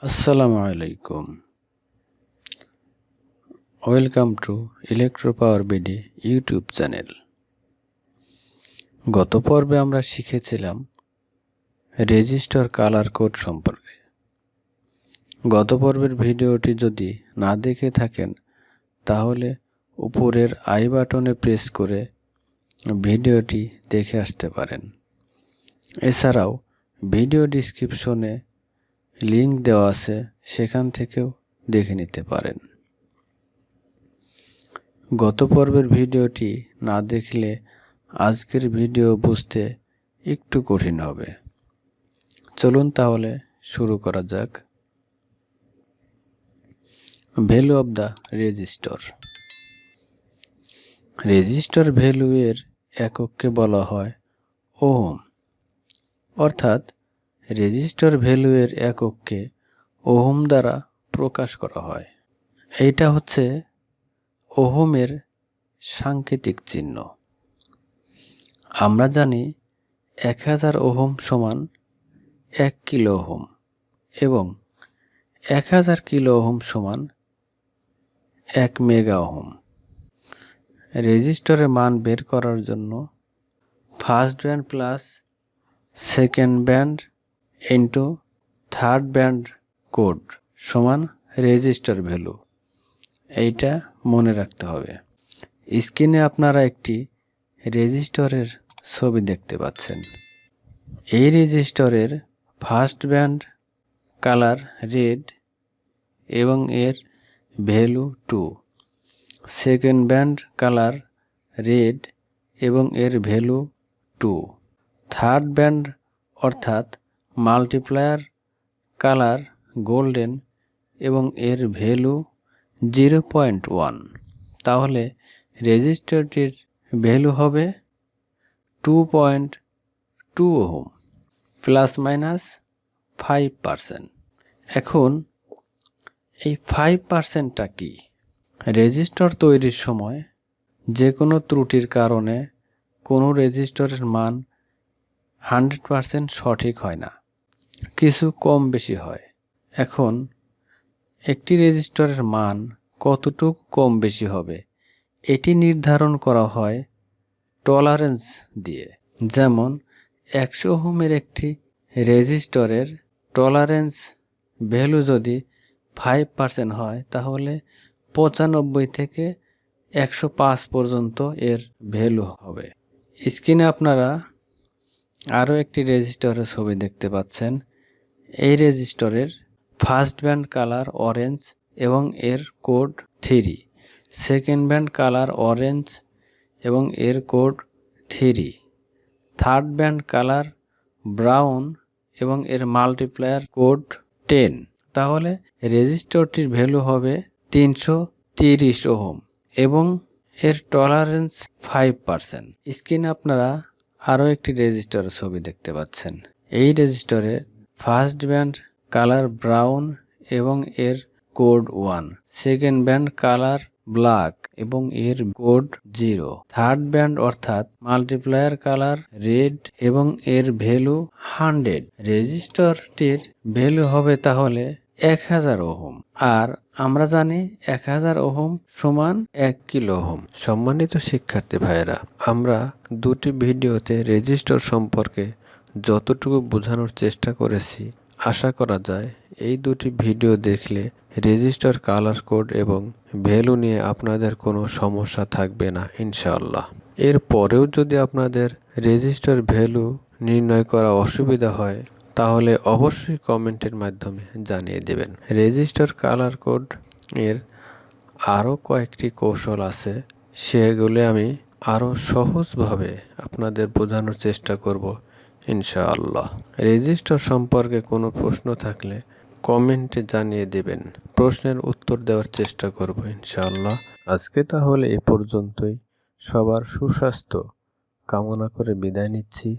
আসসালামু আলাইকুম। Welcome to electro power BD YouTube channel. গত পর্বে আমরা শিখেছিলাম রেজিস্টার কালার কোড সম্পর্কে। গত পর্বের ভিডিওটি যদি না দেখে থাকেন তাহলে উপরের আই বাটনে প্রেস করে ভিডিওটি দেখে আসতে পারেন। এছাড়াও ভিডিও ডিসক্রিপশনে লিংক দেওয়া আছে, সেখান থেকেও দেখে নিতে পারেন। গত পর্বের ভিডিওটি না দেখলে আজকের ভিডিও বুঝতে একটু কঠিন হবে। চলুন তাহলে শুরু করা যাক। Value of the register. Register value এর একককে বলা হয় ওহম, অর্থাৎ রেজিস্টার ভ্যালু এর একককে ওহম দ্বারা প্রকাশ করা হয়। এইটা হচ্ছে ওহমের সাংকেতিক চিহ্ন। আমরা জানি 1000 ওহম সমান 1 কিলো ওহম এবং 1000 কিলো ওহম সমান 1 মেগা ওহম। রেজিস্টারের মান বের করার জন্য first band plus second band into third band code সমান রেজিস্টার ভ্যালু, এইটা মনে রাখতে হবে। স্ক্রিনে আপনারা একটি রেজিস্টারের ছবি দেখতে পাচ্ছেন। এই রেজিস্টারের ফার্স্ট ব্যান্ড কালার রেড এবং এর value 2, second band colour red এবং এর ভ্যালু 2, থার্ড ব্যান্ড অর্থাৎ মাল্টিপ্লায়ার কালার গোল্ডেন এবং এর ভ্যালু 0.1। তাহলে রেজিস্টারটির ভ্যালু হবে 2.2 ওহম প্লাস মাইনাস 5%। এখন এই 5%টা কি? রেজিস্টার তৈরির সময় যে কোনো ত্রুটির কারণে কোনো রেজিস্টারের মান 100% সঠিক হয় না, কিছু কম বেশি হয়। এখন একটি রেজিস্টারের মান কতটুকু কম বেশি হবে এটি নির্ধারণ করা হয় টলারেন্স দিয়ে। যেমন 100 ওহমের একটি রেজিস্টারের টলারেন্স ভ্যালু যদি 5% হয় তাহলে 95 থেকে 105 পর্যন্ত এর ভ্যালু হবে। স্ক্রিনে আপনারা আরও একটি রেজিস্টারের ছবি দেখতে পাচ্ছেন। এই রেজিস্টারের ফার্স্ট ব্যান্ড কালার অরেঞ্জ এবং এর code 3, second band colour orange এবং এর code 3, third band colour brown এবং এর মাল্টিপ্লায়ার কোড 10। তাহলে রেজিস্টারটির ভ্যালু হবে 330 ওহম এবং এর টলারেন্স 5%। স্ক্রিনে আপনারা আরও একটি রেজিস্টারের ছবি দেখতে পাচ্ছেন। এই রেজিস্টারে ফার্স্ট ব্যান্ড কালার ব্রাউন এবং এর code 1, second band colour black এবং এর কোড 0, থার্ড ব্যান্ড অর্থাৎ মাল্টিপ্লায়ার কালার রেড এবং এর ভ্যালু 100। রেজিস্টারটির ভ্যালু হবে তাহলে 1000 ওহম, আর আমরা জানি 1000 ওহম সমান 1 কিলো ওহম। সম্মানিত শিক্ষার্থী ভাইয়েরা, আমরা দুটি ভিডিওতে রেজিস্টার সম্পর্কে যতটুকু বোঝানোর চেষ্টা করেছি, আশা করা যায় এই দুটি ভিডিও দেখলে রেজিস্টার কালার কোড এবং ভ্যালু নিয়ে আপনাদের কোনো সমস্যা থাকবে না ইনশাআল্লাহ। এর পরেও যদি আপনাদের রেজিস্টার ভ্যালু নির্ণয় করা অসুবিধা হয় তাহলে অবশ্যই কমেন্টের মাধ্যমে জানিয়ে দেবেন। রেজিস্টার কালার কোড এর আরও কয়েকটি কৌশল আছে, সেগুলি আমি আরও সহজভাবে আপনাদের বোঝানোর চেষ্টা করব ইনশাআল্লাহ। রেজিস্টার সম্পর্কে কোনো প্রশ্ন থাকলে কমেন্টে জানিয়ে দেবেন, প্রশ্নের উত্তর দেওয়ার চেষ্টা করব ইনশাআল্লাহ। আজকে তাহলে এ পর্যন্তই। সবার সুস্বাস্থ্য কামনা করে বিদায় নিচ্ছি।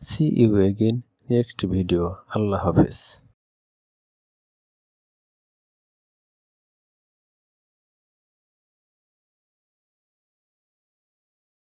See you again next video. আল্লাহ হাফেজ।